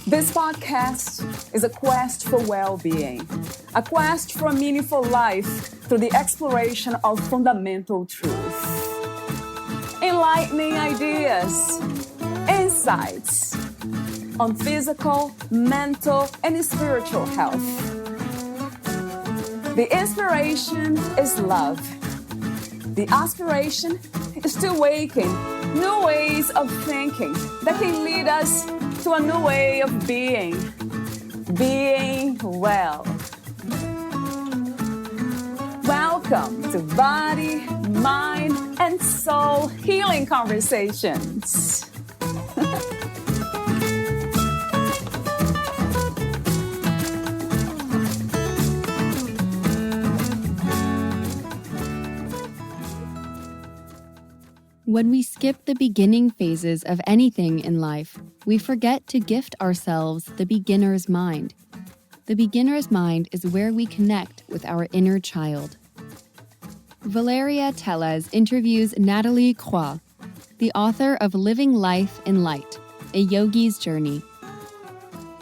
This podcast is a quest for well-being, a quest for a meaningful life through the exploration of fundamental truth. Enlightening ideas, insights on physical, mental, and spiritual health. The inspiration is love. The aspiration is to awaken new ways of thinking that can lead us to a new way of being well. Welcome to Body, Mind, and Soul Healing Conversations. When we skip the beginning phases of anything in life, we forget to gift ourselves the beginner's mind. The beginner's mind is where we connect with our inner child. Valeria Teles interviews Nathalie Croix, the author of Living Life in Light, A Yogi's Journey.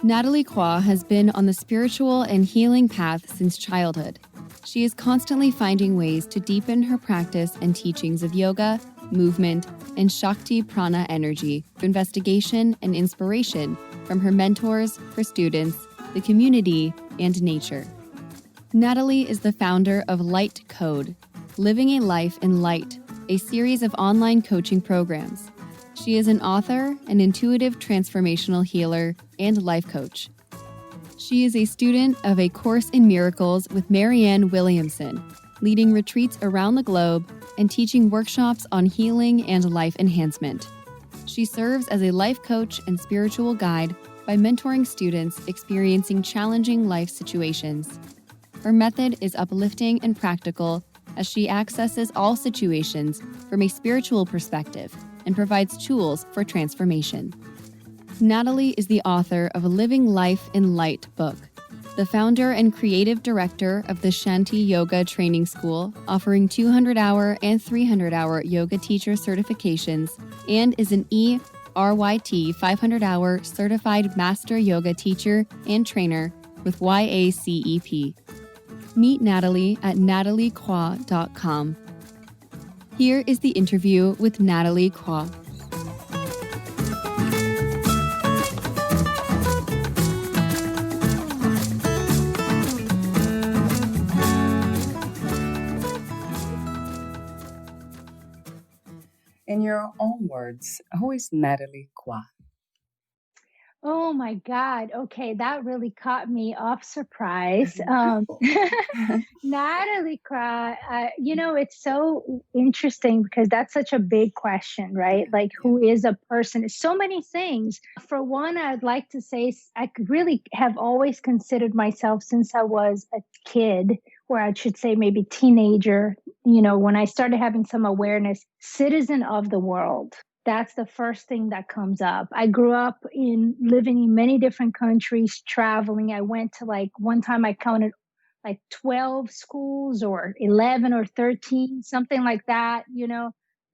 Nathalie Croix has been on the spiritual and healing path since childhood. She is constantly finding ways to deepen her practice and teachings of yoga, movement, and shakti prana energy through investigation and inspiration from her mentors, her students, the community, and nature. Nathalie is the founder of Light Code, Living a Life in Light, a series of online coaching programs. She is an author, an intuitive transformational healer, and life coach. She is a student of A Course in Miracles with Marianne Williamson, leading retreats around the globe and teaching workshops on healing and life enhancement. She serves as a life coach and spiritual guide by mentoring students experiencing challenging life situations. Her method is uplifting and practical as she accesses all situations from a spiritual perspective and provides tools for transformation. Nathalie is the author of Living Life in Light book, the founder and creative director of the Shanti Yoga Training School, offering 200-hour and 300-hour yoga teacher certifications, and is an ERYT 500-hour certified master yoga teacher and trainer with YACEP. Meet Nathalie at nathaliecroix.com. Here is the interview with Nathalie Croix. In your own words, who is Nathalie Croix? Oh my God. Okay, that really caught me off surprise. Nathalie Croix, it's so interesting because that's such a big question, right? Like, who is a person? It's so many things. For one, I'd like to say I really have always considered myself since I was a kid, or I should say maybe teenager, when I started having some awareness, citizen of the world. That's the first thing that comes up. I grew up living in many different countries, traveling. I went to one time I counted 12 schools or 11 or 13, something like that,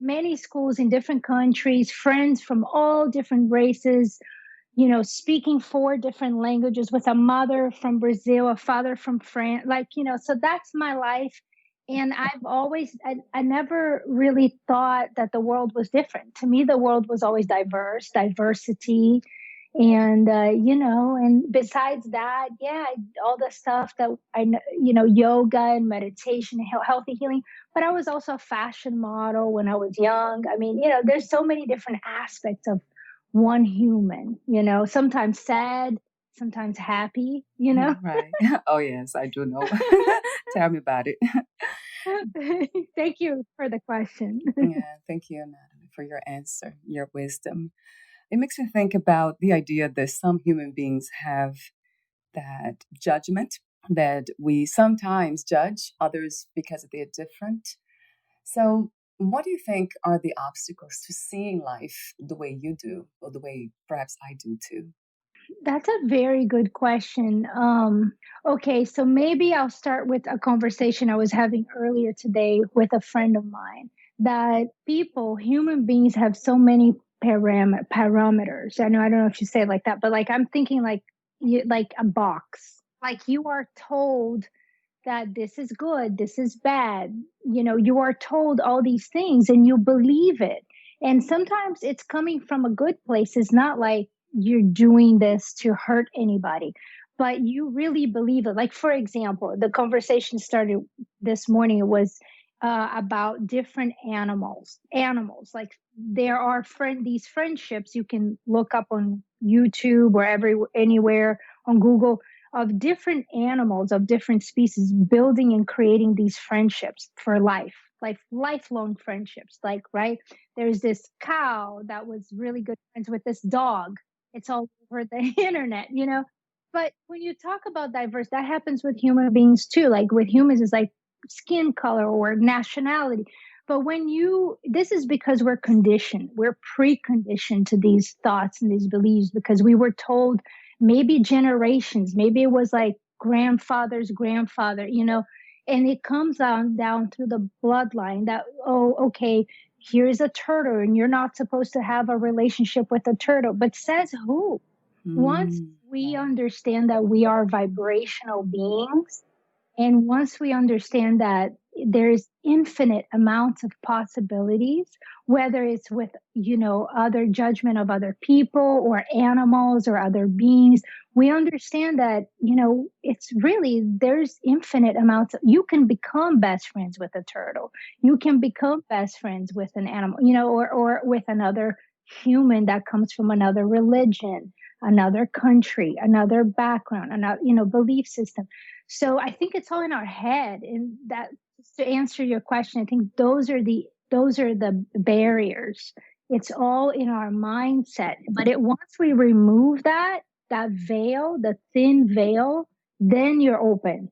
many schools in different countries, friends from all different races, speaking 4 different languages with a mother from Brazil, a father from France, so that's my life. And I never really thought that the world was different. To me, the world was always diversity. And, and besides that, all the stuff that I know, yoga and meditation, healthy healing. But I was also a fashion model when I was young. I mean, there's so many different aspects of one human, sometimes sad, sometimes happy, Right. Oh, yes, I do know. Tell me about it. Thank you for the question. Yeah, thank you, Nathalie, for your answer, your wisdom. It makes me think about the idea that some human beings have that judgment, that we sometimes judge others because they're different. So what do you think are the obstacles to seeing life the way you do, or the way perhaps I do too? That's a very good question. Okay, so maybe I'll start with a conversation I was having earlier today with a friend of mine, that human beings have so many parameters. I don't know if you say it like that, but like I'm thinking like like a box. Like you are told that this is good, this is bad. You are told all these things and you believe it. And sometimes it's coming from a good place. It's not like you're doing this to hurt anybody, but you really believe it. Like, for example, the conversation started this morning. It was about different animals. Animals, like there are these friendships you can look up on YouTube or anywhere on Google of different animals of different species building and creating these friendships for life, like lifelong friendships. Like, right, there's this cow that was really good friends with this dog. It's all over the internet. But when you talk about diverse, that happens with human beings too. Like with humans, it's like skin color or nationality. But this is because we're conditioned, we're preconditioned to these thoughts and these beliefs because we were told maybe generations, maybe it was like grandfather's grandfather, and it comes down through the bloodline that, oh, okay, here's a turtle and you're not supposed to have a relationship with a turtle. But says who? Once we understand that we are vibrational beings, and once we understand that there's infinite amounts of possibilities, whether it's with, other judgment of other people or animals or other beings, we understand that, it's really, there's infinite amounts. You can become best friends with a turtle. You can become best friends with an animal, or with another human that comes from another religion, another country, another background, another, belief system. So I think it's all in our head. And that, just to answer your question, I think those are the barriers. It's all in our mindset. But once we remove that veil, the thin veil, then you're open.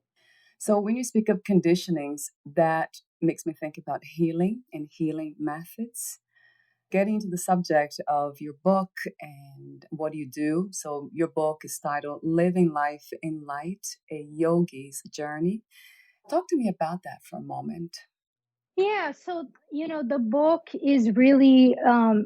So when you speak of conditionings, that makes me think about healing and healing methods. Getting to the subject of your book and what you do. So your book is titled Living Life in Light, a Yogi's Journey. Talk to me about that for a moment. Yeah, so the book is really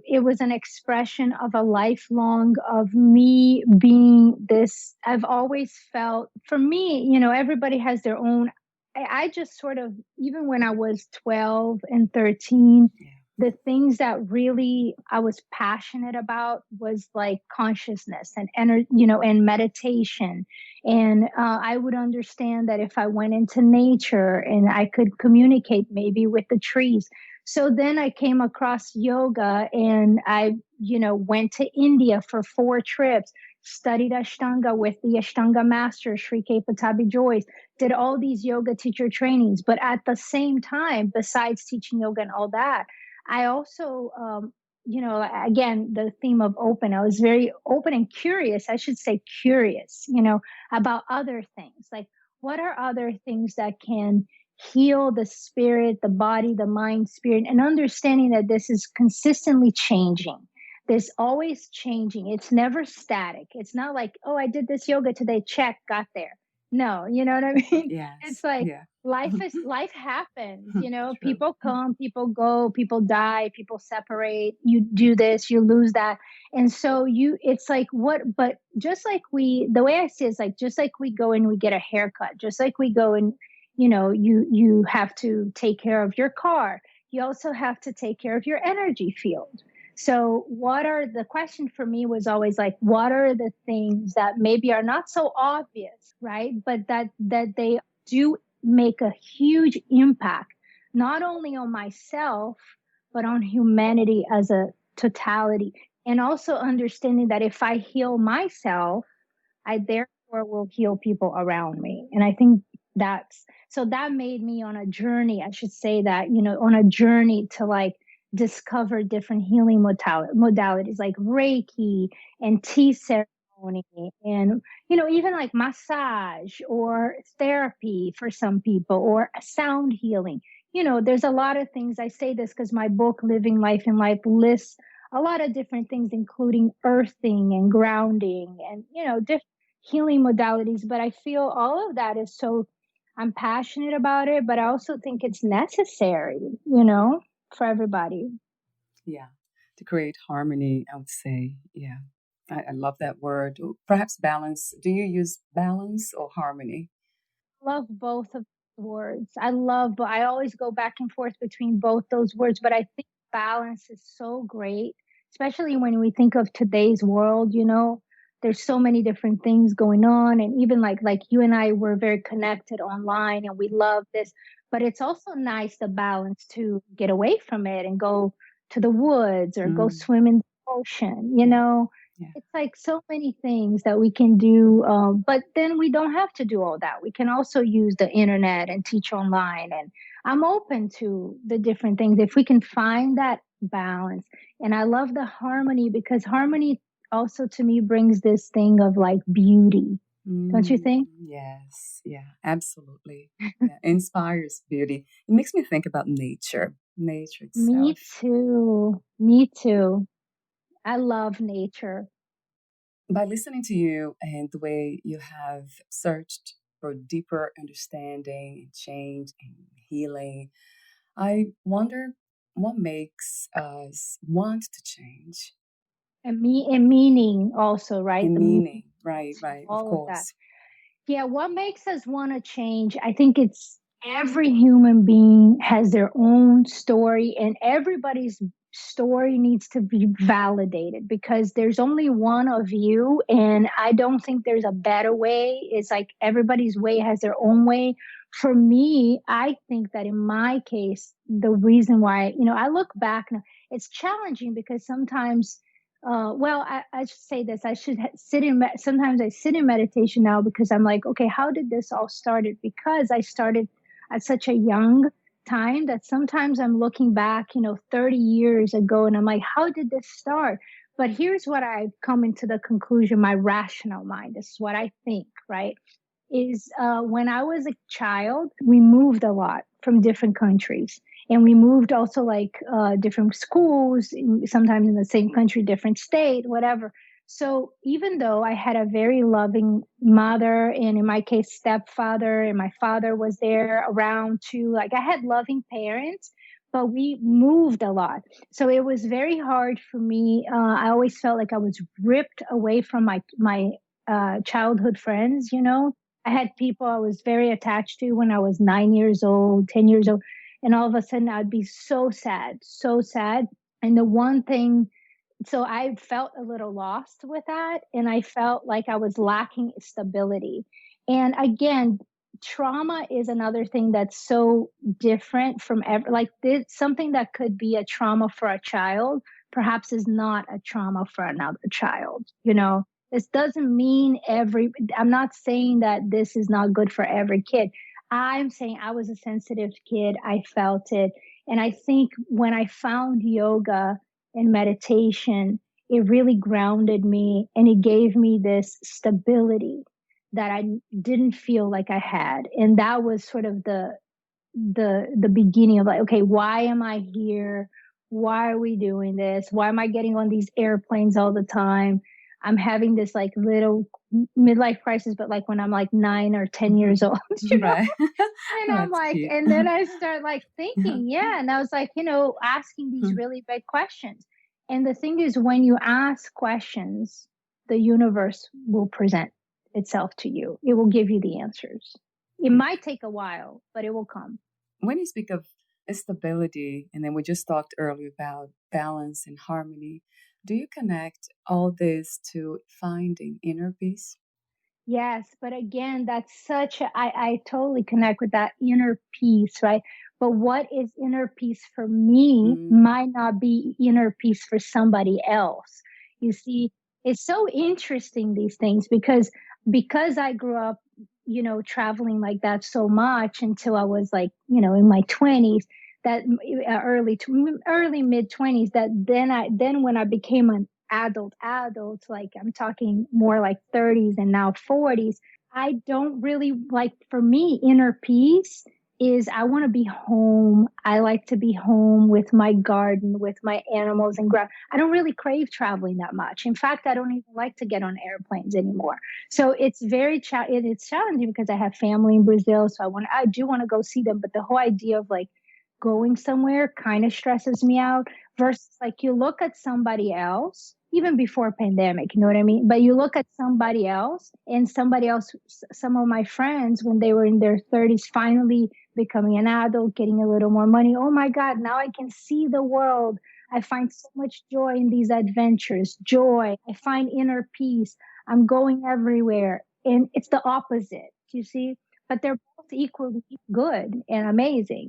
it was an expression of a lifelong of me being this. I've always felt, for me, everybody has their own. I just sort of, even when I was 12 and 13, the things that really I was passionate about was like consciousness and and meditation. And I would understand that if I went into nature and I could communicate maybe with the trees. So then I came across yoga and I, went to India for 4 trips, studied Ashtanga with the Ashtanga master, Sri K. Patabi Joyce, did all these yoga teacher trainings. But at the same time, besides teaching yoga and all that, I also, again, the theme of open, I was very open and curious. I should say curious, about other things. Like, what are other things that can heal the spirit, the body, the mind, spirit, and understanding that this is consistently changing. There's always changing. It's never static. It's not like, oh, I did this yoga today, check, got there. No, you know what I mean? Yes. It's like, Yeah. life happens, True. people come, people go, people die, people separate, you do this, you lose that. And so it's like but just like the way I see it is like, just like we go and we get a haircut, just like we go and, you have to take care of your car, you also have to take care of your energy field. So the question for me was always like, what are the things that maybe are not so obvious, right? But that they do make a huge impact, not only on myself, but on humanity as a totality. And also understanding that if I heal myself, I therefore will heal people around me. And I think that made me on a journey, I should say that, on a journey to like discover different healing modalities like Reiki and tea ceremony and, even like massage or therapy for some people or sound healing. There's a lot of things. I say this because my book, Living Life in Life, lists a lot of different things, including earthing and grounding and, different healing modalities. But I feel all of that is I'm passionate about it, but I also think it's necessary, for everybody. Yeah. to create harmony, I would say. Yeah, I love that word. Perhaps balance. Do you use balance or harmony? Love both of the words. I always go back and forth between both those words, but I think balance is so great, especially when we think of today's world, there's so many different things going on. And even like you and I were very connected online and we love this, but it's also nice to balance to get away from it and go to the woods or go Mm, swim in the ocean, yeah, yeah. it's like so many things that we can do, but then we don't have to do all that. We can also use the internet and teach online. And I'm open to the different things if we can find that balance. And I love the harmony because harmony also to me brings this thing of like beauty. Don't you Mm, think? yes, yeah, absolutely. Yeah, inspires beauty. It makes me think about nature, nature Me itself. too. Me too. I love nature. By listening to you and the way you have searched for deeper understanding and change and healing, I wonder what makes us want to change And meaning also, right? and The meaning, meaning. Right, right, of all of that. course. Yeah, what makes us want to change? I think it's every human being has their own story, and everybody's story needs to be validated because there's only one of you. And I don't think there's a better way. It's like everybody's way has their own way. For me, I think that in my case, the reason why, I look back now, it's challenging because sometimes I should say this. I should sometimes I sit in meditation now because I'm like, okay, how did this all started? Because I started at such a young time that sometimes I'm looking back, 30 years ago, and I'm like, how did this start? But here's what I've come into the conclusion, my rational mind. This is what I think, right? Is when I was a child, we moved a lot from different countries. And we moved also like different schools, sometimes in the same country, different state, whatever. So even though I had a very loving mother, and in my case, stepfather, and my father was there around too, like I had loving parents, but we moved a lot. So it was very hard for me. I always felt like I was ripped away from my childhood friends. I had people I was very attached to when I was 9 years old, 10 years old. And all of a sudden I'd be so sad, so sad. And the one thing, so I felt a little lost with that. And I felt like I was lacking stability. And again, trauma is another thing that's so different from like this, something that could be a trauma for a child, perhaps is not a trauma for another child. This doesn't mean I'm not saying that this is not good for every kid. I'm saying I was a sensitive kid. I felt it. And I think when I found yoga and meditation, it really grounded me and it gave me this stability that I didn't feel like I had. And that was sort of the beginning of like, okay, why am I here? Why are we doing this? Why am I getting on these airplanes all the time? I'm having this like little midlife crisis, but like when I'm like 9 or 10 years old, Right. and I'm That's like, cute. and then I start like thinking, yeah. And I was like, asking these really big questions. And the thing is, when you ask questions, the universe will present itself to you. It will give you the answers. It might take a while, but it will come. When you speak of stability, and then we just talked earlier about balance and harmony, do you connect all this to finding inner peace? Yes, but again, that's I totally connect with that inner peace, right? But what is inner peace for me Mm, might not be inner peace for somebody else. You see, it's so interesting these things because I grew up, traveling like that so much until I was like, in my 20s, that early mid 20s, that then when I became an adult, like I'm talking more like 30s and now 40s, I don't really like, for me, inner peace is I want to be home. I like to be home with my garden, with my animals and ground. I don't really crave traveling that much. In fact, I don't even like to get on airplanes anymore. So it's it's challenging because I have family in Brazil, so I do want to go see them, but the whole idea of like going somewhere kind of stresses me out. versus like you look at somebody else, even before pandemic, you know what I mean? But you look at somebody else, and somebody else, some of my friends, when they were in their 30s, finally becoming an adult, getting a little more money. Oh my God, now I can see the world. I find so much joy in these adventures, joy. I find inner peace. I'm going everywhere. And it's the opposite, you see? But they're both equally good and amazing.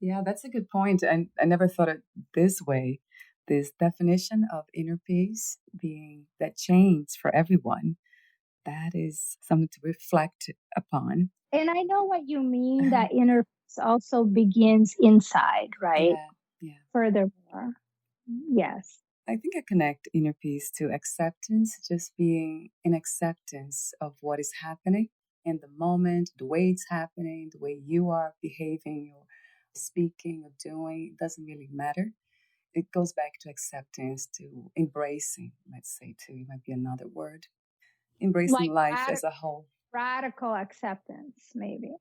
Yeah, that's a good point. And I never thought it this way. This definition of inner peace being that change for everyone, that is something to reflect upon. And I know what you mean, that inner peace also begins inside, right? Yeah, yeah. Furthermore, yes. I think I connect inner peace to acceptance, just being in acceptance of what is happening in the moment, the way it's happening, the way you are behaving or speaking or doing. It doesn't really matter. It goes back to acceptance, to embracing, let's say, too, it might be another word. Embracing Like life as a whole. radical acceptance, maybe.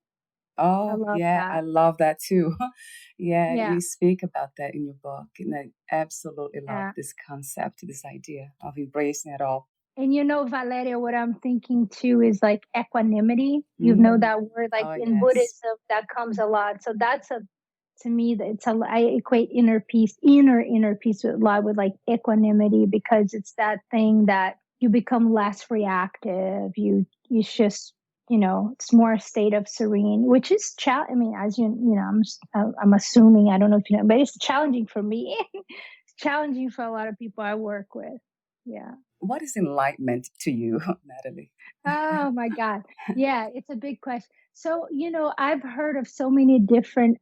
I Oh, love yeah, I that. love that too. Yeah, Yeah. you speak about that in your book, and I absolutely love Yeah. this concept, this idea of embracing it all. And Valeria, what I'm thinking too is like equanimity. You know Mm. that word, like Oh, in yes. Buddhism, that comes a lot. So that's to me, I equate inner peace with a lot with like equanimity, because it's that thing that you become less reactive. You just, it's more a state of serene, which is I mean, as I'm assuming, I don't know if you know, but it's challenging for me. It's challenging for a lot of people I work with. Yeah. What is enlightenment to you, Natalie? Oh my God. Yeah, it's a big question. So, I've heard of so many different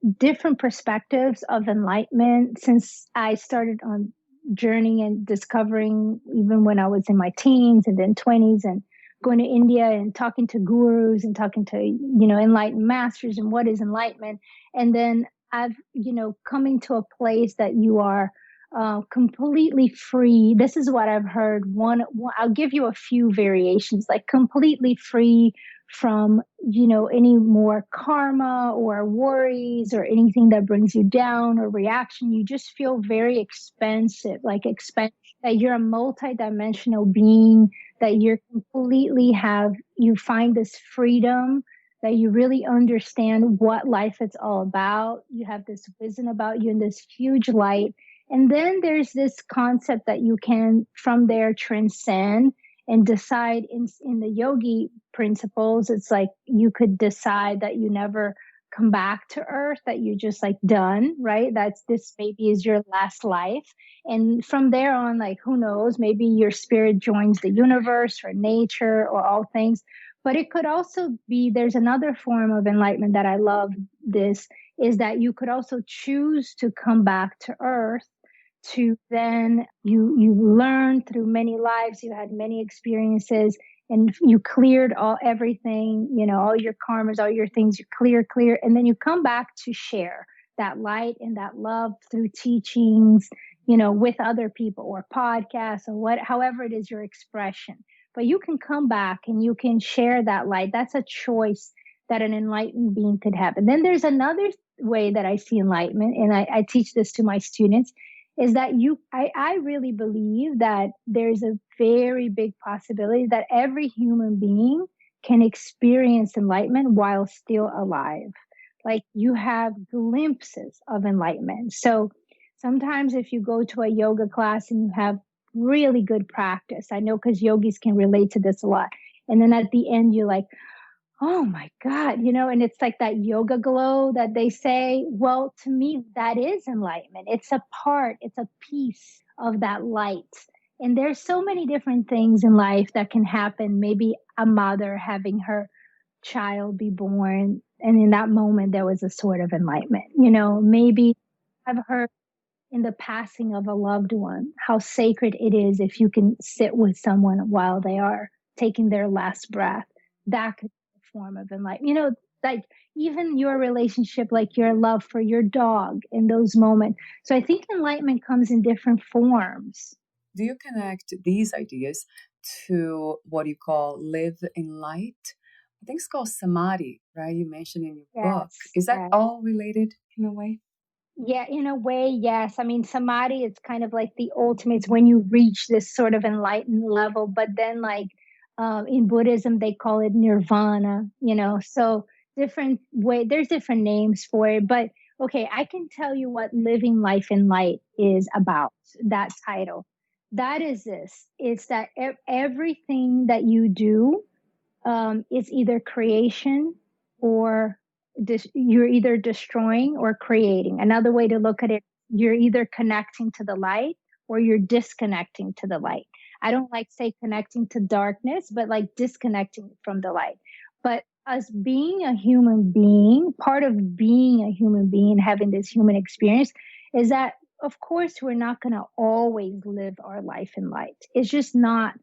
perspectives of enlightenment since I started on journey and discovering, even when I was in my teens and then 20s, and going to India and talking to gurus and talking to, enlightened masters and what is enlightenment. And then I've, coming to a place that you are completely free. This is what I've heard. I'll give you a few variations, like completely free from, any more karma or worries or anything that brings you down or reaction. You just feel very expansive, that you're a multidimensional being, that you're you find this freedom, that you really understand what life is all about. You have this wisdom about you and this huge light. And then there's this concept that you can from there transcend and decide in the yogi principles. It's like you could decide that you never come back to earth, that you just like done, right? That's this maybe is your last life. And from there on, like, who knows, maybe your spirit joins the universe or nature or all things. But it could also be, there's another form of enlightenment that I love, this is that you could also choose to come back to earth, to then you learned through many lives, you had many experiences, and you cleared everything, all your karmas, all your things, you clear, and then you come back to share that light and that love through teachings, with other people or podcasts or however it is your expression. But you can come back and you can share that light. That's a choice that an enlightened being could have. And then there's another way that I see enlightenment, and I teach this to my students, is that I really believe that there's a very big possibility that every human being can experience enlightenment while still alive. Like, you have glimpses of enlightenment. So sometimes if you go to a yoga class and you have really good practice, I know, because yogis can relate to this a lot. And then at the end, you're like, oh my God, and it's like that yoga glow that they say. Well, to me, that is enlightenment. It's a piece of that light. And there's so many different things in life that can happen. Maybe a mother having her child be born, and in that moment, there was a sort of enlightenment. Maybe I've heard in the passing of a loved one, how sacred it is if you can sit with someone while they are taking their last breath. That could be a form of enlightenment. Like even your relationship, like your love for your dog in those moments. So I think enlightenment comes in different forms. Do you connect these ideas to what you call live in light? I think it's called samadhi, right? You mentioned in your book. Yes, Is that yes. all related in a way? Yeah, in a way, yes. I mean, samadhi is kind of like the ultimate. It's when you reach this sort of enlightened level. But then, like in Buddhism, they call it nirvana. So different way. There's different names for it. But okay, I can tell you what living life in light is about. That title. That is this. It's that everything that you do is either creation or you're either destroying or creating. Another way to look at it, you're either connecting to the light or you're disconnecting to the light. I don't like say connecting to darkness, but like disconnecting from the light. But us being a human being, part of being a human being, having this human experience, is that of course we're not going to always live our life in light. It's just not,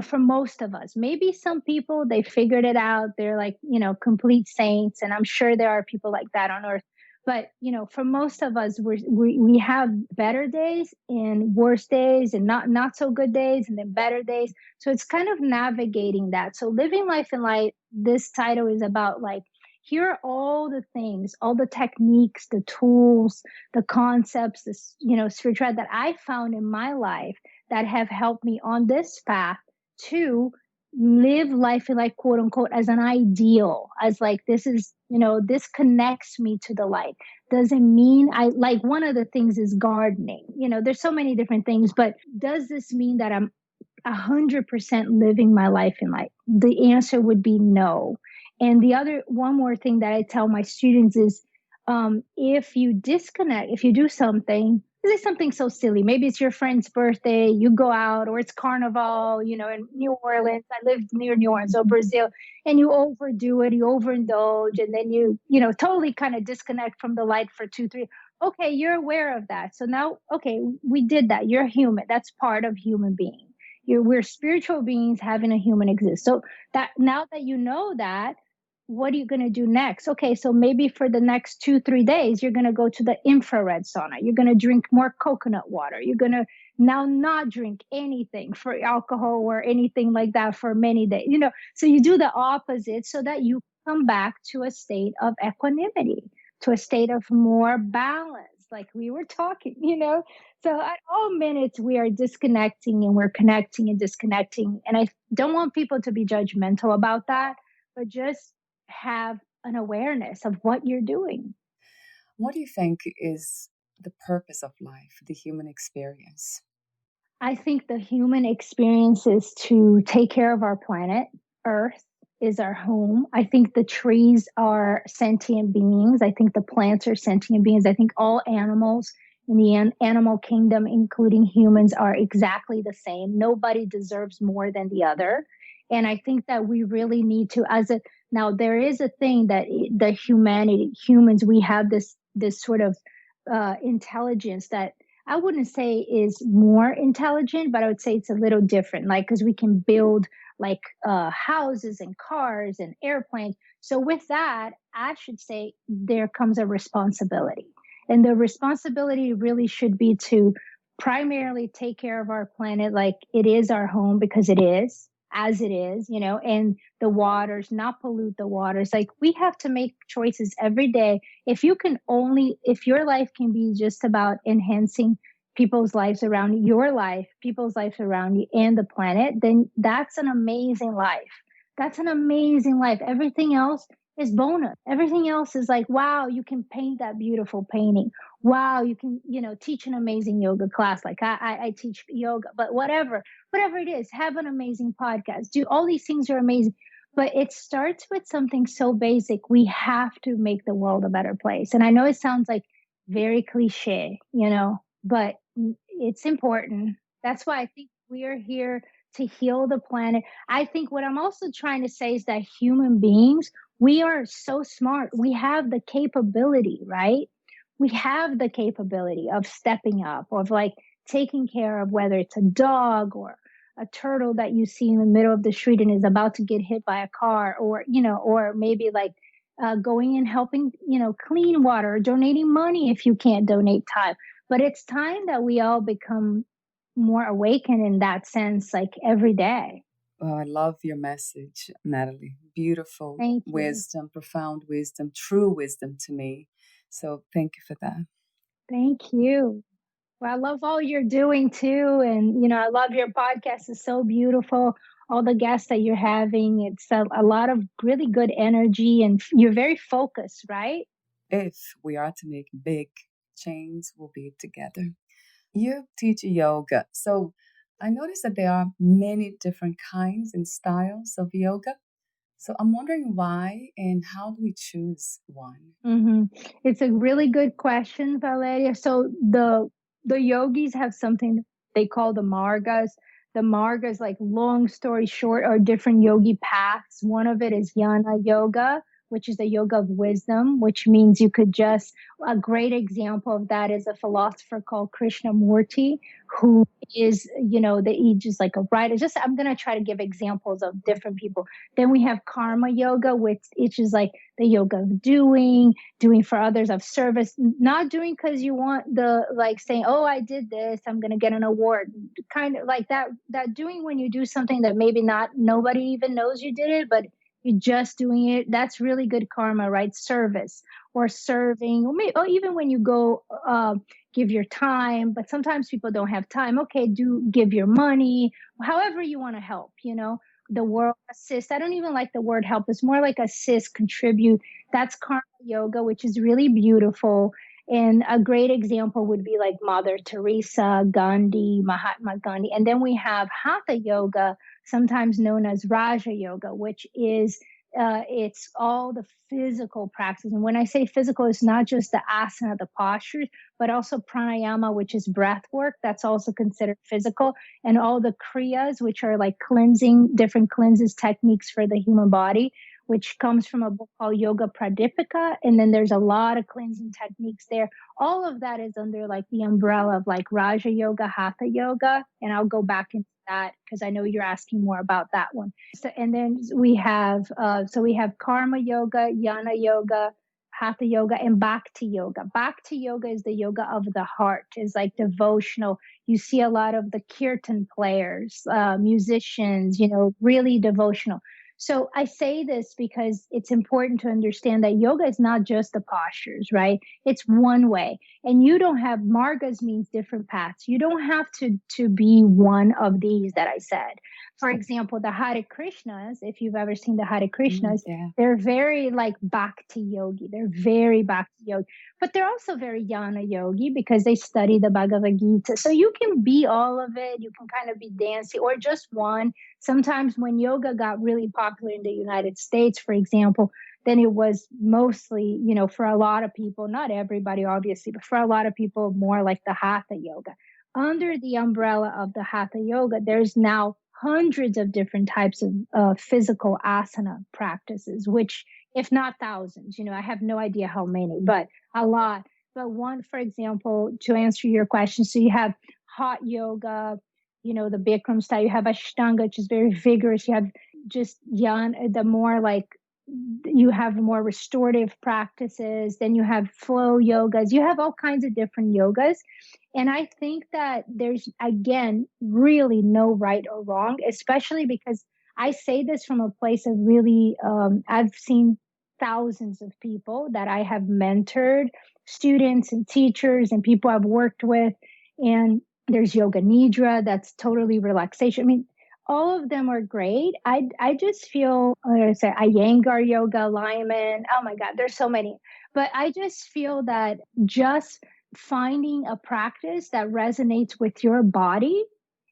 for most of us. Maybe some people, they figured it out. They're like, complete saints. And I'm sure there are people like that on earth. But, for most of us, we have better days and worse days and not so good days and then better days. So it's kind of navigating that. So living life in light, this title is about like, here are all the things, all the techniques, the tools, the concepts, this, spirituality that I found in my life that have helped me on this path to live life in like quote unquote as an ideal, as like this is, this connects me to the light. Doesn't mean I like one of the things is gardening. There's so many different things, but does this mean that I'm 100% living my life in light? The answer would be no. And the other one more thing that I tell my students is if you disconnect, if you do something, this is something so silly. Maybe it's your friend's birthday, you go out, or it's carnival, in New Orleans. I lived near New Orleans or Brazil, and you overdo it, you overindulge, and then totally kind of disconnect from the light for 2, 3. Okay, you're aware of that. So now, okay, we did that. You're human. That's part of human being. We're spiritual beings having a human exist. So that now that you know that, what are you going to do next? Okay, so maybe for the next 2, 3 days, you're going to go to the infrared sauna. You're going to drink more coconut water. You're going to now not drink anything for alcohol or anything like that for many days. So you do the opposite so that you come back to a state of equanimity, to a state of more balance, like we were talking. So at all minutes, we are disconnecting and we're connecting and disconnecting. And I don't want people to be judgmental about that, but just have an awareness of what you're doing. What do you think is the purpose of life, the human experience? I think the human experience is to take care of our planet. Earth is our home. I think the trees are sentient beings. I think the plants are sentient beings. I think all animals in the animal kingdom, including humans, are exactly the same. Nobody deserves more than the other. And I think that we really need to, now there is a thing that the humans, we have this sort of intelligence that I wouldn't say is more intelligent, but I would say it's a little different. Like, because we can build like houses and cars and airplanes. So with that, I should say there comes a responsibility. And the responsibility really should be to primarily take care of our planet like it is our home, because it is, as it is, and the waters, not pollute the waters. Like we have to make choices every day. If your life can be just about enhancing people's lives around you, your life, people's lives around you, and the planet, then that's an amazing life. That's an amazing life. Everything else is bonus. Everything else is like, wow, you can paint that beautiful painting. Wow, you can, teach an amazing yoga class. Like I teach yoga, but whatever it is, have an amazing podcast. Do all these things are amazing. But it starts with something so basic. We have to make the world a better place. And I know it sounds like very cliche, but it's important. That's why I think we are here to heal the planet. I think what I'm also trying to say is that human beings, we are so smart. We have the capability, right? We have the capability of stepping up, of like taking care of whether it's a dog or a turtle that you see in the middle of the street and is about to get hit by a car, or maybe like going and helping, clean water, donating money if you can't donate time. But it's time that we all become more awakened in that sense, like every day. Oh, I love your message, Nathalie. Beautiful Thank you. wisdom, profound wisdom, true wisdom to me. So thank you for that. Thank you. Well, I love all you're doing too. And, I love your podcast. It's so beautiful. All the guests that you're having, it's a lot of really good energy and you're very focused, right? If we are to make big change, we'll be together. You teach yoga. So I noticed that there are many different kinds and styles of yoga. So I'm wondering why and how do we choose one? hmm It's a really good question, Valeria. So the yogis have something they call the margas. The margas, like long story short, are different yogi paths. One of it is yana yoga, which is the yoga of wisdom, which means you could just a great example of that is a philosopher called Krishnamurti, who is, he just like a writer. Just I'm gonna try to give examples of different people. Then we have karma yoga, which is like the yoga of doing for others, of service, not doing because you want the like saying, oh, I did this, I'm going to get an award, kind of like that doing when you do something that maybe not nobody even knows you did it, but you're just doing it. That's really good karma, right? Service or serving, or even when you go give your time, but sometimes people don't have time. Okay, do give your money, however you want to help, the world assist. I don't even like the word help. It's more like assist, contribute. That's karma yoga, which is really beautiful. And a great example would be like Mother Teresa, Gandhi, Mahatma Gandhi. And then we have Hatha yoga, sometimes known as Raja yoga, which is it's all the physical practice. And when I say physical, it's not just the asana, the postures, but also pranayama, which is breath work. That's also considered physical. And all the kriyas, which are like cleansing, different cleanses techniques for the human body, which comes from a book called Yoga Pradipika. And then there's a lot of cleansing techniques there. All of that is under like the umbrella of like Raja Yoga, Hatha Yoga. And I'll go back into that because I know you're asking more about that one. So, and then we have Karma Yoga, Yana Yoga, Hatha Yoga, and Bhakti Yoga. Bhakti Yoga is the yoga of the heart, is like devotional. You see a lot of the kirtan players, musicians, really devotional. So I say this because it's important to understand that yoga is not just the postures, right? It's one way. And you don't have margas means different paths. You don't have to be one of these that I said. For example, the Hare Krishnas, if you've ever seen the Hare Krishnas, Yeah. they're very like bhakti yogi. They're very bhakti yogi, but they're also very jnana yogi because they study the Bhagavad Gita. So you can be all of it. You can kind of be dancing or just one. Sometimes when yoga got really popular in the United States, for example, then it was mostly, for a lot of people, not everybody, obviously, but for a lot of people, more like the Hatha yoga. Under the umbrella of the Hatha yoga, there's now hundreds of different types of physical asana practices, which, if not thousands, I have no idea how many, but a lot. But one, for example, to answer your question, so you have hot yoga, the Bikram style, you have Ashtanga, which is very vigorous. You have just the more like, you have more restorative practices. Then you have flow yogas. You have all kinds of different yogas. And I think that there's, again, really no right or wrong, especially because I say this from a place of really, I've seen thousands of people that I have mentored, students and teachers and people I've worked with. And there's yoga nidra, that's totally relaxation. I mean, all of them are great. I just feel, like I say, Iyengar yoga, alignment. Oh my God, there's so many. But I just feel that just finding a practice that resonates with your body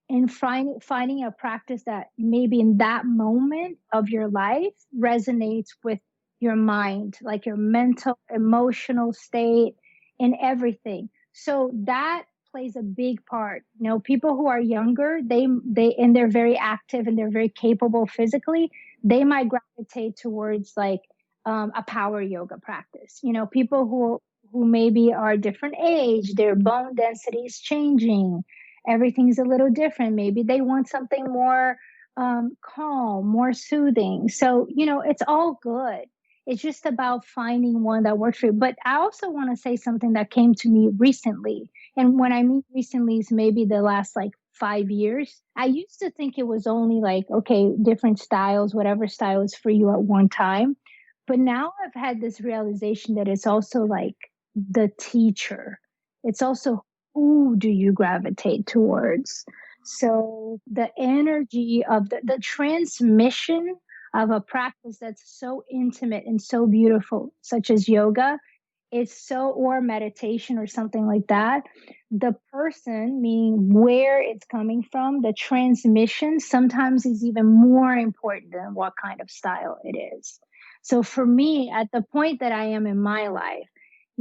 and finding a practice that maybe in that moment of your life resonates with your mind, like your mental, emotional state and everything. So that plays a big part. People who are younger, and they're very active and they're very capable physically, they might gravitate towards like a power yoga practice. People who maybe are different age, their bone density is changing, everything's a little different. Maybe they want something more calm, more soothing. So, it's all good. It's just about finding one that works for you. But I also want to say something that came to me recently. And when I mean recently is maybe the last like 5 years. I used to think it was only like, okay, different styles, whatever style is for you at one time. But now I've had this realization that it's also like the teacher. It's also who do you gravitate towards. So the energy of the transmission of a practice that's so intimate and so beautiful, such as yoga, is so, or meditation or something like that, the person, meaning where it's coming from, the transmission sometimes is even more important than what kind of style it is. So for me, at the point that I am in my life,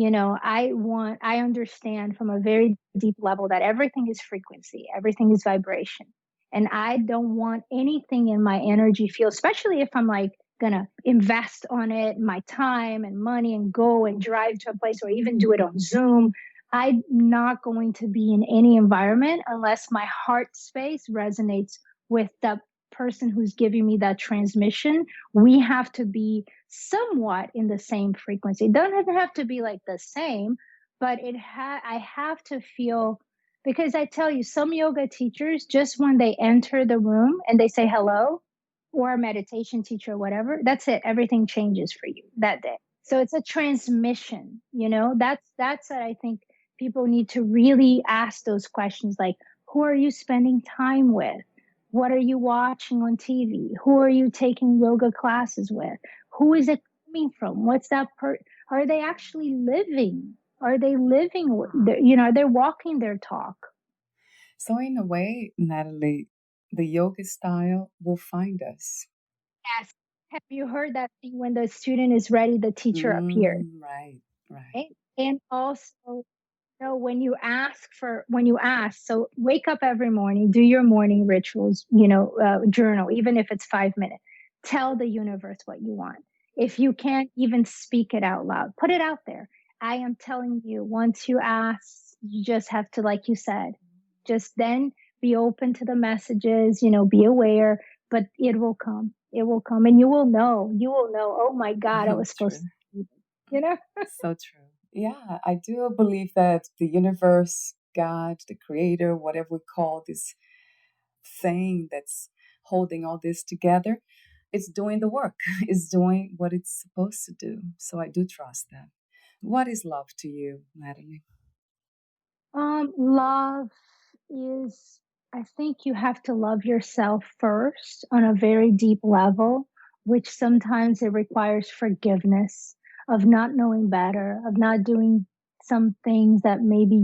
I understand from a very deep level that everything is frequency, everything is vibration. And I don't want anything in my energy field, especially if I'm like gonna invest on it, my time and money, and go and drive to a place or even do it on Zoom. I'm not going to be in any environment unless my heart space resonates with the person who's giving me that transmission. We have to be somewhat in the same frequency. It doesn't have to be like the same, but I have to feel, because I tell you, some yoga teachers, just when they enter the room and they say hello, or a meditation teacher or whatever, that's it. Everything changes for you that day. So it's a transmission, that's what I think people need to really ask those questions, like, who are you spending time with? What are you watching on TV? Who are you taking yoga classes with? Who is it coming from? What's that are they actually living? Are they living, are they walking their talk? So in a way, Nathalie, the yoga style will find us. Yes. Have you heard that thing, when the student is ready, the teacher appears? Right, right. Right? And also, when you ask, so wake up every morning, do your morning rituals, journal, even if it's 5 minutes. Tell the universe what you want. If you can't even speak it out loud, put it out there. I am telling you, once you ask, you just have to, like you said, just then be open to the messages, be aware, but it will come. It will come, and you will know. Oh my God, I was supposed to do this, So true. Yeah, I do believe that the universe, God, the creator, whatever we call this thing that's holding all this together, it's doing the work, it's doing what it's supposed to do. So I do trust that. What is love to you, Nathalie? Love is, I think you have to love yourself first on a very deep level, which sometimes it requires forgiveness of not knowing better, of not doing some things that maybe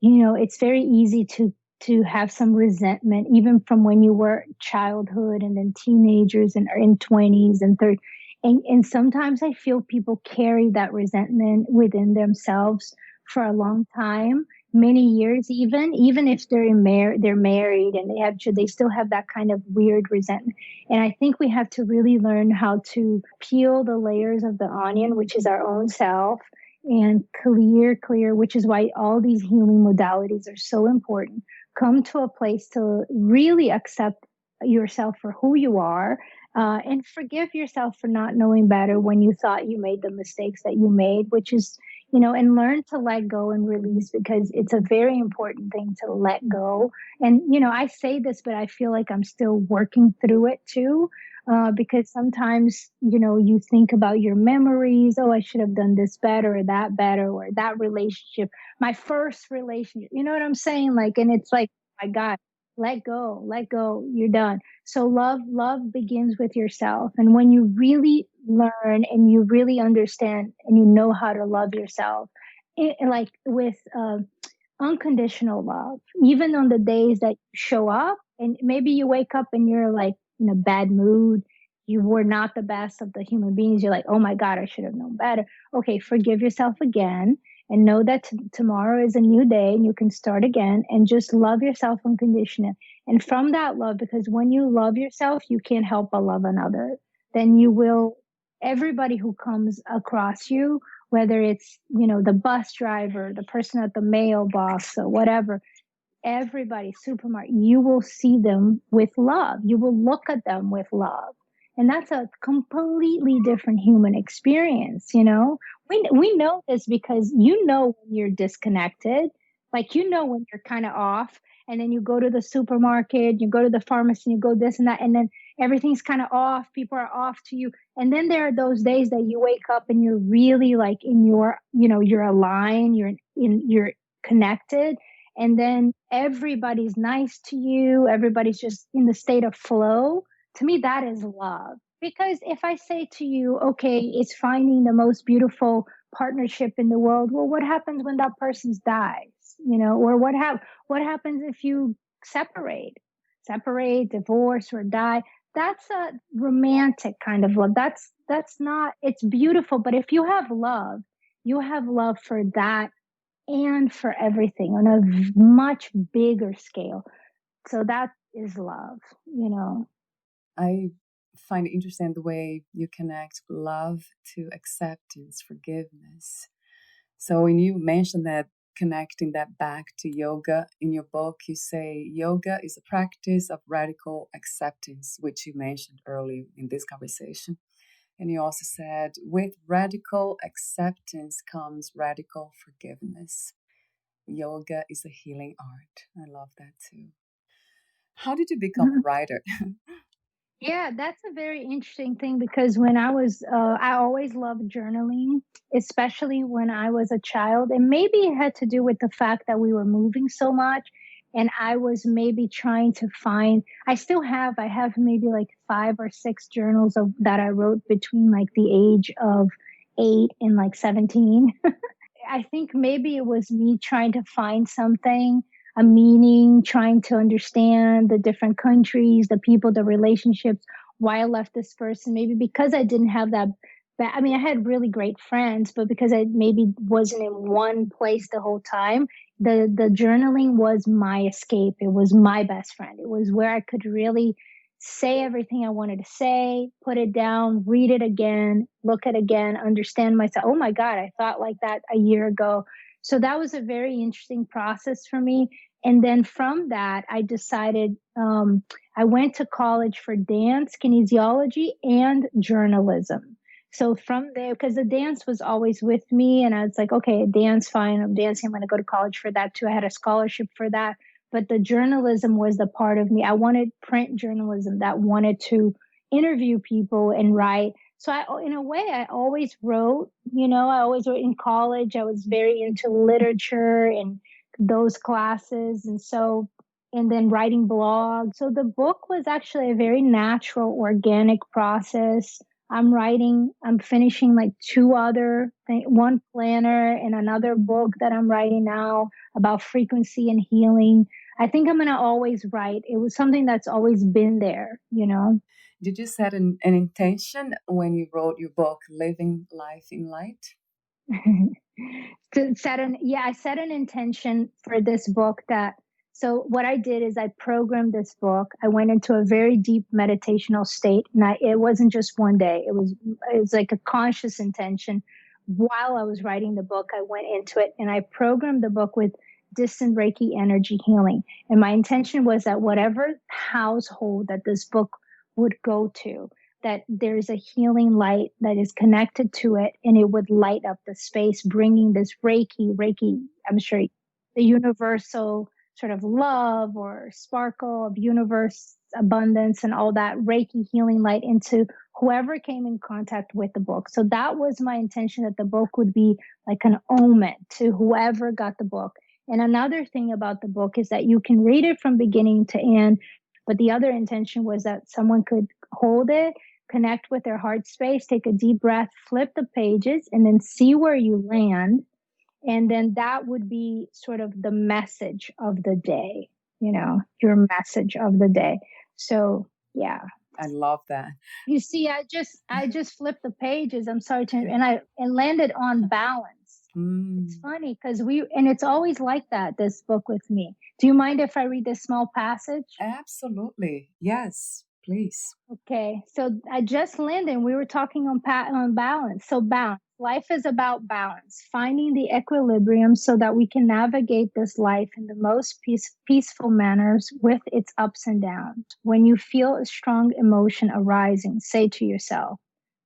it's very easy to have some resentment, even from when you were childhood and then teenagers and in 20s and 30s. And sometimes I feel people carry that resentment within themselves for a long time, many years, even if they're married and they still have that kind of weird resentment. And I think we have to really learn how to peel the layers of the onion, which is our own self, and clear, which is why all these healing modalities are so important. Come to a place to really accept yourself for who you are, and forgive yourself for not knowing better when you thought you made the mistakes that you made, which is, and learn to let go and release, because it's a very important thing to let go. And, I say this, but I feel like I'm still working through it too. Because sometimes, you think about your memories. Oh, I should have done this better or that relationship, my first relationship, you know what I'm saying? Like, and it's like, my God, let go, you're done. So love begins with yourself. And when you really learn and you really understand and you know how to love yourself, like with unconditional love, even on the days that you show up and maybe you wake up and you're like in a bad mood, you were not the best of the human beings, you're like, oh my God, I should have known better. Okay, forgive yourself again, and know that tomorrow is a new day and you can start again, and just love yourself unconditionally. And from that love, because when you love yourself, you can't help but love another, then you will, everybody who comes across you, whether it's, the bus driver, the person at the mailbox or whatever, everybody, supermarket, you will see them with love. You will look at them with love. And that's a completely different human experience, We know this because when you're disconnected, like when you're kind of off, and then you go to the supermarket, you go to the pharmacy, you go this and that, and then everything's kind of off, people are off to you. And then there are those days that you wake up and you're really like in your, you're aligned, you're connected, and then everybody's nice to you, everybody's just in the state of flow. To me, that is love. Because if I say to you, okay, it's finding the most beautiful partnership in the world, well, what happens when that person dies? Or what happens if you separate, divorce, or die? That's a romantic kind of love. That's not, it's beautiful, but if you have love, you have love for that and for everything on a much bigger scale. So that is love. I find it interesting the way you connect love to acceptance, forgiveness. So when you mentioned that, connecting that back to yoga in your book, you say yoga is a practice of radical acceptance, which you mentioned early in this conversation. And you also said, with radical acceptance comes radical forgiveness. Yoga is a healing art. I love that too. How did you become a writer? Yeah, that's a very interesting thing because when I always loved journaling, especially when I was a child. And maybe it had to do with the fact that we were moving so much. And I was maybe trying to find, I have maybe like 5 or 6 journals that I wrote between like the age of 8 and like 17. I think maybe it was me trying to find something, a meaning, trying to understand the different countries, the people, the relationships, why I left this person. Maybe because I didn't have that. I mean, I had really great friends, but because I maybe wasn't in one place the whole time, the journaling was my escape. It was my best friend. It was where I could really say everything I wanted to say, put it down, read it again, look at it again, understand myself. Oh my God, I thought like that a year ago. So that was a very interesting process for me. And then from that, I decided I went to college for dance, kinesiology, and journalism. So from there, because the dance was always with me, and I was like, okay, dance, fine. I'm dancing. I'm going to go to college for that too. I had a scholarship for that. But the journalism was the part of me. I wanted print journalism that wanted to interview people and write. So in a way, I always wrote, I always wrote in college. I was very into literature and those classes. And then writing blogs. So the book was actually a very natural, organic process. I'm finishing like 2 other, one planner and another book that I'm writing now about frequency and healing. I think I'm going to always write. It was something that's always been there. Did you set an intention when you wrote your book, Living Life in Light? I set an intention for this book so what I did is I programmed this book. I went into a very deep meditational state, and it wasn't just one day. It was like a conscious intention. While I was writing the book, I went into it and I programmed the book with distant Reiki energy healing. And my intention was that whatever household that this book would go to, that there's a healing light that is connected to it, and it would light up the space, bringing this Reiki, I'm sure the universal sort of love or sparkle of universe abundance and all that Reiki healing light into whoever came in contact with the book. So that was my intention, that the book would be like an omen to whoever got the book. And another thing about the book is that you can read it from beginning to end, but the other intention was that someone could hold it, connect with their heart space, take a deep breath, flip the pages, and then see where you land. And then that would be sort of the message of the day, your message of the day. So, yeah. I love that. You see, I just flipped the pages. I'm sorry and I landed on balance. It's funny because and it's always like that, this book with me. Do you mind if I read this small passage? Absolutely. Yes, please. Okay. So I just landed and we were talking on balance. So balance. Life is about balance, finding the equilibrium so that we can navigate this life in the most peaceful manners with its ups and downs. When you feel a strong emotion arising, say to yourself,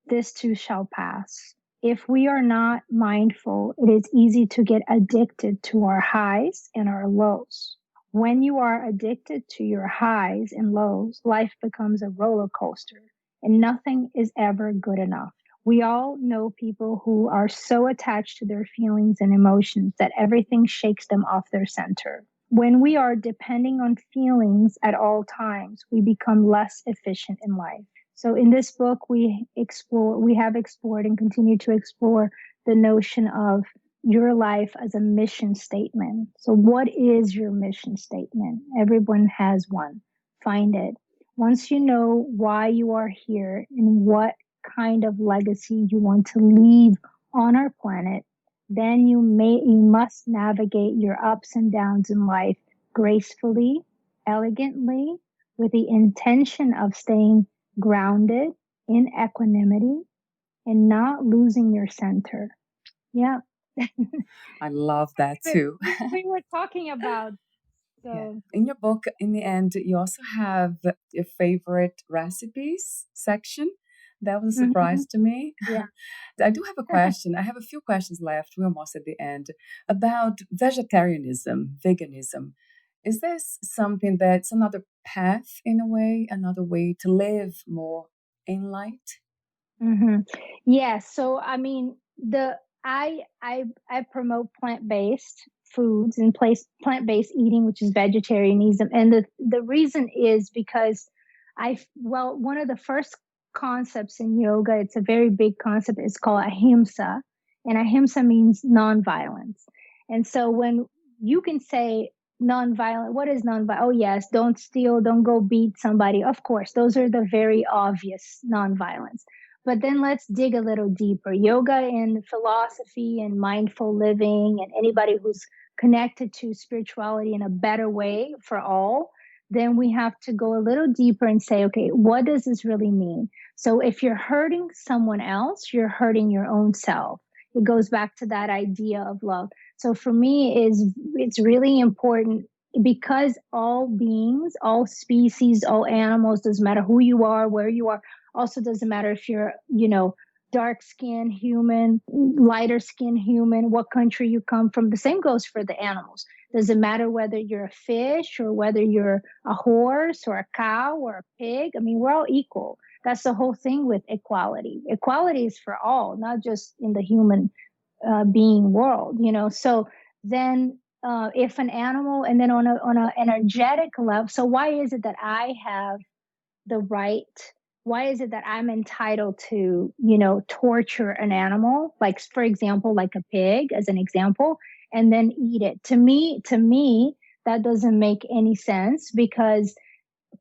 this too shall pass. If we are not mindful, it is easy to get addicted to our highs and our lows. When you are addicted to your highs and lows, life becomes a roller coaster and nothing is ever good enough. We all know people who are so attached to their feelings and emotions that everything shakes them off their center. When we are depending on feelings at all times, we become less efficient in life. So in this book, we have explored and continue to explore the notion of your life as a mission statement. So what is your mission statement? Everyone has one. Find it. Once you know why you are here and what kind of legacy you want to leave on our planet, then you must navigate your ups and downs in life gracefully, elegantly, with the intention of staying grounded in equanimity and not losing your center. Yeah. I love that too. We were talking about. Yeah. So In your book, in the end, you also have your favorite recipes section. That was a surprise to me. Yeah. I do have a question. I have a few questions left. We're almost at the end about vegetarianism, veganism. Is this something that's another path in a way, another way to live more in light? Yeah. So I mean, I promote plant-based foods and place plant-based eating, which is vegetarianism, and the reason is because one of the first concepts in yoga, it's a very big concept, is called ahimsa, and ahimsa means nonviolence. And so when you can say nonviolent, what is nonviolent? Oh yes, don't steal, don't go beat somebody. Of course, those are the very obvious nonviolence. But then let's dig a little deeper. Yoga and philosophy and mindful living, and anybody who's connected to spirituality in a better way for all, then we have to go a little deeper and say, okay, what does this really mean? So if you're hurting someone else, you're hurting your own self. It goes back to that idea of love. So for me, it's really important because all beings, all species, all animals, doesn't matter who you are, where you are, also doesn't matter if you're, dark skin human, lighter skin human, what country you come from. The same goes for the animals. Doesn't matter whether you're a fish or whether you're a horse or a cow or a pig. I mean, we're all equal. That's the whole thing with equality. Equality is for all, not just in the human being world, So then if an animal, and then on a energetic level, so why is it that I have the right, why is it that I'm entitled to, torture an animal, like for example, like a pig as an example, and then eat it? To me that doesn't make any sense, because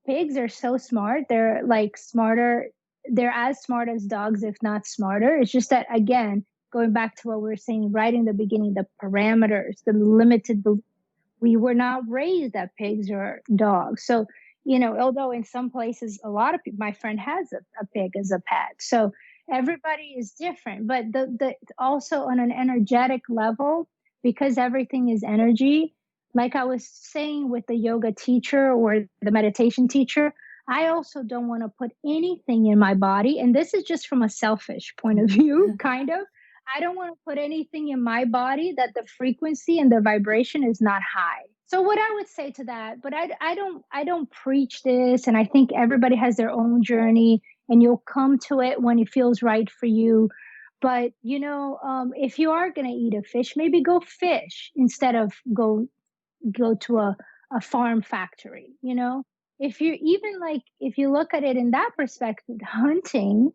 pigs are so smart. They're like smarter, they're as smart as dogs, if not smarter. It's just that, again, going back to what we were saying right in the beginning, the parameters, the limited, we were not raised that pigs are dogs. So, although in some places, a lot of people, my friend has a pig as a pet. So everybody is different, but the also on an energetic level, because everything is energy, like I was saying with the yoga teacher or the meditation teacher, I also don't want to put anything in my body. And this is just from a selfish point of view, kind of. I don't want to put anything in my body that the frequency and the vibration is not high. So what I would say to that, but I don't preach this, and I think everybody has their own journey, and you'll come to it when it feels right for you. But if you are going to eat a fish, maybe go fish instead of go to a farm factory. If you even like, if you look at it in that perspective, hunting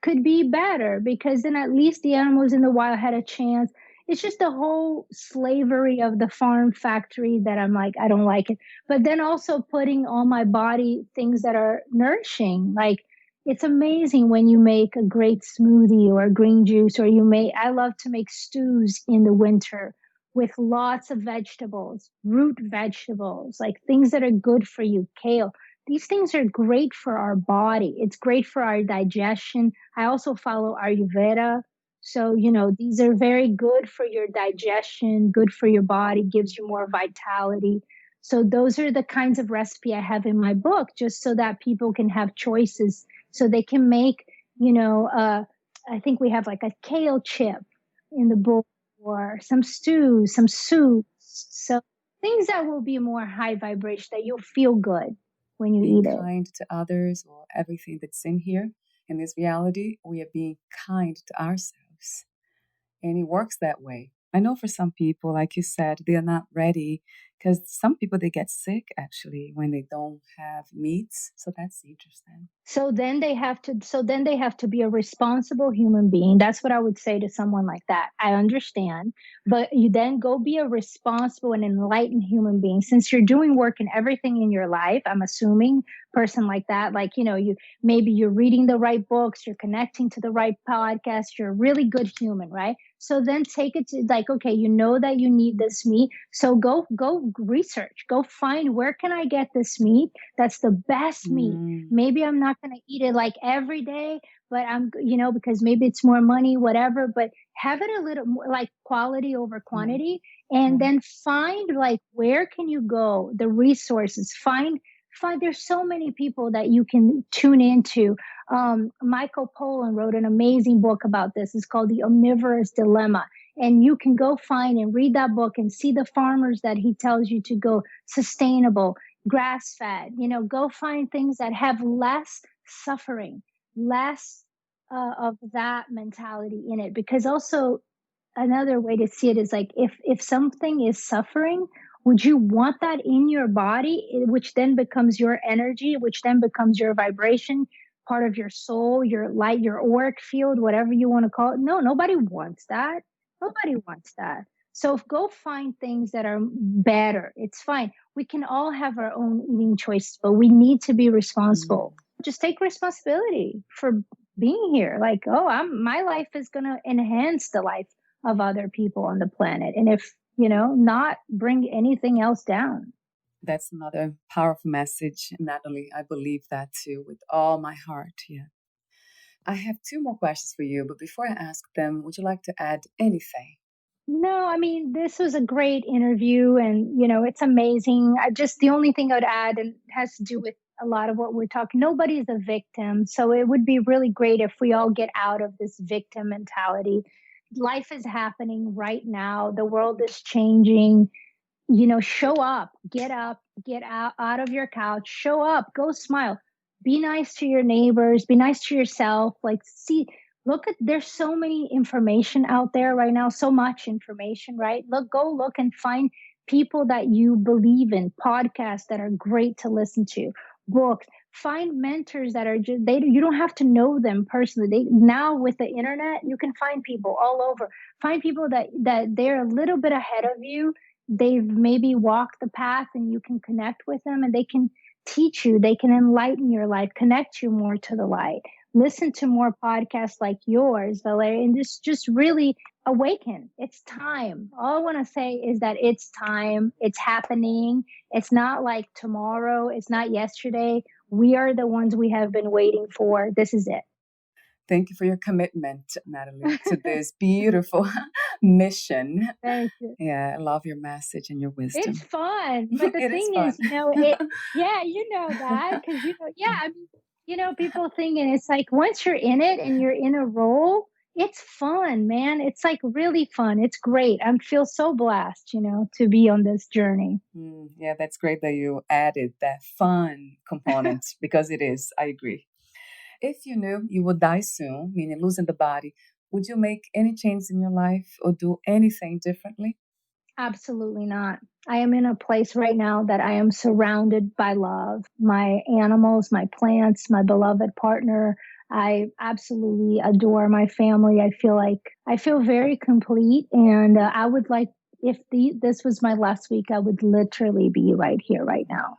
could be better, because then at least the animals in the wild had a chance. It's just the whole slavery of the farm factory that I'm like, I don't like it. But then also putting on my body things that are nourishing. Like, it's amazing when you make a great smoothie or a green juice, or I love to make stews in the winter with lots of vegetables, root vegetables, like things that are good for you, kale. These things are great for our body. It's great for our digestion. I also follow Ayurveda. So, these are very good for your digestion, good for your body, gives you more vitality. So those are the kinds of recipe I have in my book, just so that people can have choices, so they can make, I think we have like a kale chip in the book, or some stews, some soups. So things that will be more high vibration, that you'll feel good when you Being eat it. kind to others, or everything that's in here. In this reality, we are being kind to ourselves. And it works that way. I know for some people, like you said, they are not ready because some people they get sick actually when they don't have meats. So that's interesting. So then they have to be a responsible human being. That's what I would say to someone like that. I understand, but you then go be a responsible and enlightened human being. Since you're doing work in everything in your life, I'm assuming person like that, like, you maybe you're reading the right books, you're connecting to the right podcast, you're a really good human, right? So then take it to like, okay, you know that you need this meat. So go research, go find where can I get this meat that's the best meat. Maybe I'm not going to eat it like every day, but because maybe it's more money, whatever, but have it a little more like quality over quantity. And then find like, where can you go? The resources, find, there's so many people that you can tune into. Michael Pollan wrote an amazing book about this. It's called The Omnivorous Dilemma. And you can go find and read that book and see the farmers that he tells you to go sustainable, grass fed, go find things that have less suffering, less of that mentality in it. Because also another way to see it is like, if something is suffering, would you want that in your body, which then becomes your energy, which then becomes your vibration, part of your soul, your light, your auric field, whatever you want to call it? No, nobody wants that. Nobody wants that. So go find things that are better. It's fine. We can all have our own eating choices, but we need to be responsible. Just take responsibility for being here. Like, oh, my life is going to enhance the life of other people on the planet. And if, not bring anything else down. That's another powerful message, Nathalie. I believe that too with all my heart. Yeah. I have two more questions for you, but before I ask them, would you like to add anything? No, I mean, this was a great interview and, it's amazing. The only thing I'd add, and it has to do with a lot of what we're talking, nobody's a victim. So it would be really great if we all get out of this victim mentality. Life is happening right now. The world is changing. Show up, get out of your couch, show up, go smile, be nice to your neighbors, be nice to yourself. Like, there's so many information out there right now, so much information, right? Go look and find people that you believe in, podcasts that are great to listen to, books. Find mentors that are just, you don't have to know them personally. Now with the internet, you can find people all over. Find people that they're a little bit ahead of you. They've maybe walked the path and you can connect with them and they can teach you, they can enlighten your life, connect you more to the light. Listen to more podcasts like yours, Valeria, and just really awaken. It's time. All I want to say is that it's time. It's happening. It's not like tomorrow. It's not yesterday. We are the ones we have been waiting for. This is it. Thank you for your commitment, Nathalie, to this beautiful mission. Thank you. Yeah, I love your message and your wisdom. It's fun. But the thing is, yeah, you know that. Because, I mean, people thinking it's like once you're in it and you're in a role, it's fun, man. It's like really fun. It's great. I feel so blessed, to be on this journey. Yeah, that's great that you added that fun component because it is. I agree. If you knew you would die soon, meaning losing the body, would you make any change in your life or do anything differently? Absolutely not. I am in a place right now that I am surrounded by love. My animals, my plants, my beloved partner. I absolutely adore my family. I feel very complete. And I would like, if this was my last week, I would literally be right here, right now.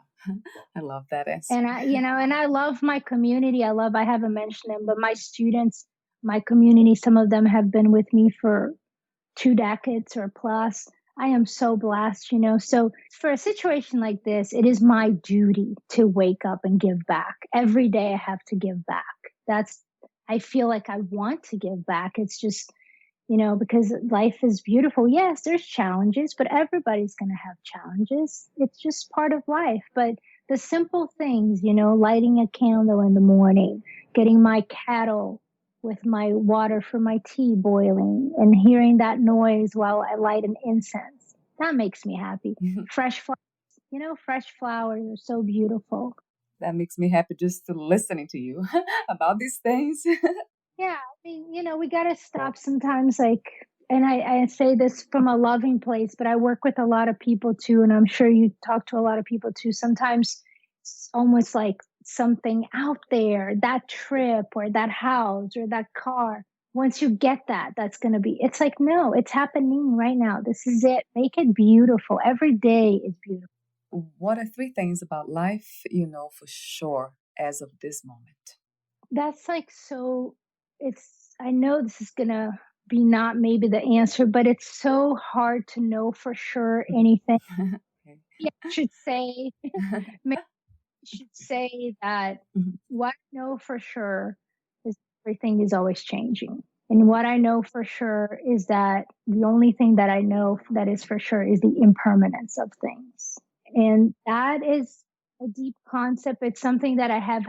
I love that answer. And I love my community. I haven't mentioned them, but my students, my community, some of them have been with me for 2 decades or plus. I am so blessed, So for a situation like this, it is my duty to wake up and give back. Every day I have to give back. I feel like I want to give back. It's just, because life is beautiful. Yes, there's challenges, but everybody's going to have challenges. It's just part of life. But the simple things, lighting a candle in the morning, getting my kettle with my water for my tea boiling and hearing that noise while I light an incense, that makes me happy. Fresh flowers, fresh flowers are so beautiful. That makes me happy just to listening to you about these things. Yeah, I mean, we got to stop sometimes, and I say this from a loving place, but I work with a lot of people too, and I'm sure you talk to a lot of people too. Sometimes it's almost like something out there, that trip or that house or that car. Once you get that, that's going to be, it's like, no, it's happening right now. This is it. Make it beautiful. Every day is beautiful. What are three things about life you know for sure as of this moment? That's like so I know this is gonna be not maybe the answer, but it's so hard to know for sure anything. Okay. Yeah, I should say maybe I should say that Mhm. what I know for sure is everything is always changing. And what I know for sure is that the only thing that I know that is for sure is the impermanence of things. And that is a deep concept. It's something that I have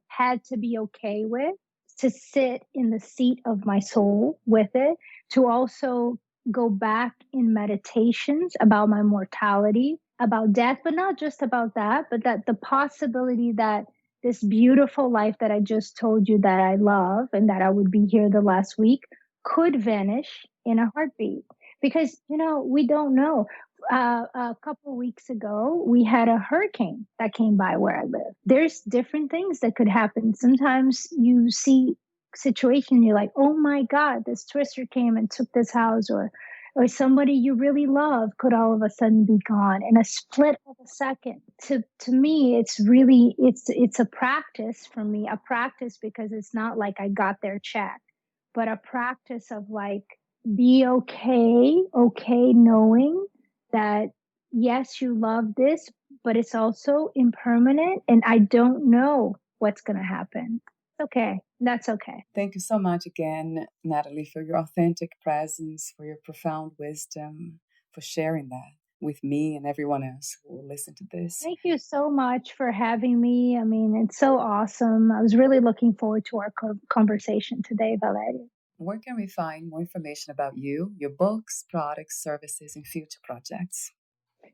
had to be okay with, to sit in the seat of my soul with it, to also go back in meditations about my mortality, about death, but not just about that, but that the possibility that this beautiful life that I just told you that I love and that I would be here the last week could vanish in a heartbeat. Because, we don't know. A couple weeks ago, we had a hurricane that came by where I live. There's different things that could happen. Sometimes you see situation, you're like, oh my God, this twister came and took this house, or somebody you really love could all of a sudden be gone in a split of a second. To me, it's really it's a practice for me, a practice because it's not like I got their check, but a practice of like be okay knowing that yes, you love this, but it's also impermanent and I don't know what's going to happen. Okay, that's okay. Thank you so much again, Nathalie, for your authentic presence, for your profound wisdom, for sharing that with me and everyone else who will listen to this. Thank you so much for having me. I mean, it's so awesome. I was really looking forward to our conversation today, Valeria. Where can we find more information about you, your books, products, services, and future projects?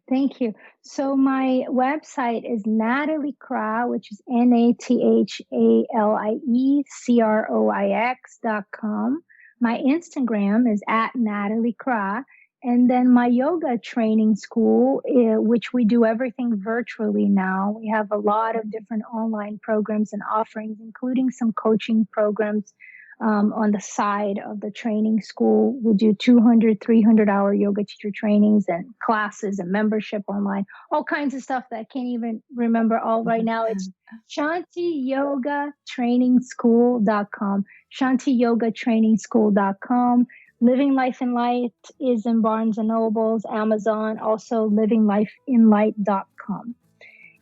Thank you. So my website is Nathalie Croix, which is NATHALIECROIX.com. My Instagram is at Nathalie Croix. And then my yoga training school, which we do everything virtually now. We have a lot of different online programs and offerings, including some coaching programs on the side of the training school. We do 200, 300-hour yoga teacher trainings and classes and membership online, all kinds of stuff that I can't even remember all right now. It's shantiyogatrainingschool.com, shantiyogatrainingschool.com. Living Life in Light is in Barnes & Nobles, Amazon, also livinglifeinlight.com.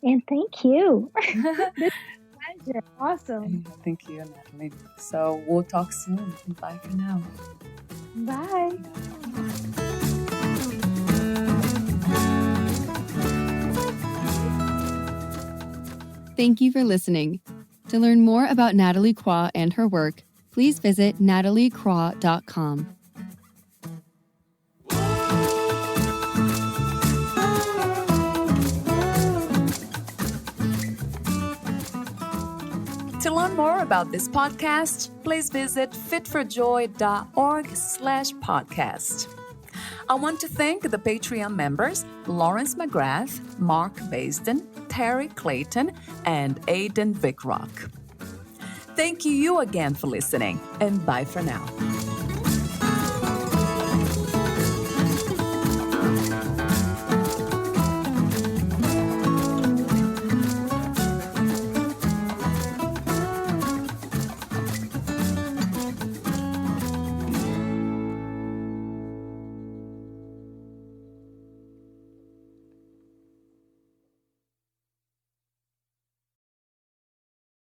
And thank you. Pleasure. Awesome. Thank you, Nathalie. So we'll talk soon. Bye for now. Bye. Thank you for listening. To learn more about Nathalie Croix and her work, please visit nathaliecroix.com. To learn more about this podcast, please visit fitforjoy.org/podcast. I want to thank the Patreon members, Lawrence McGrath, Mark Basden, Terry Clayton, and Aidan Vickrock. Thank you again for listening, and bye for now.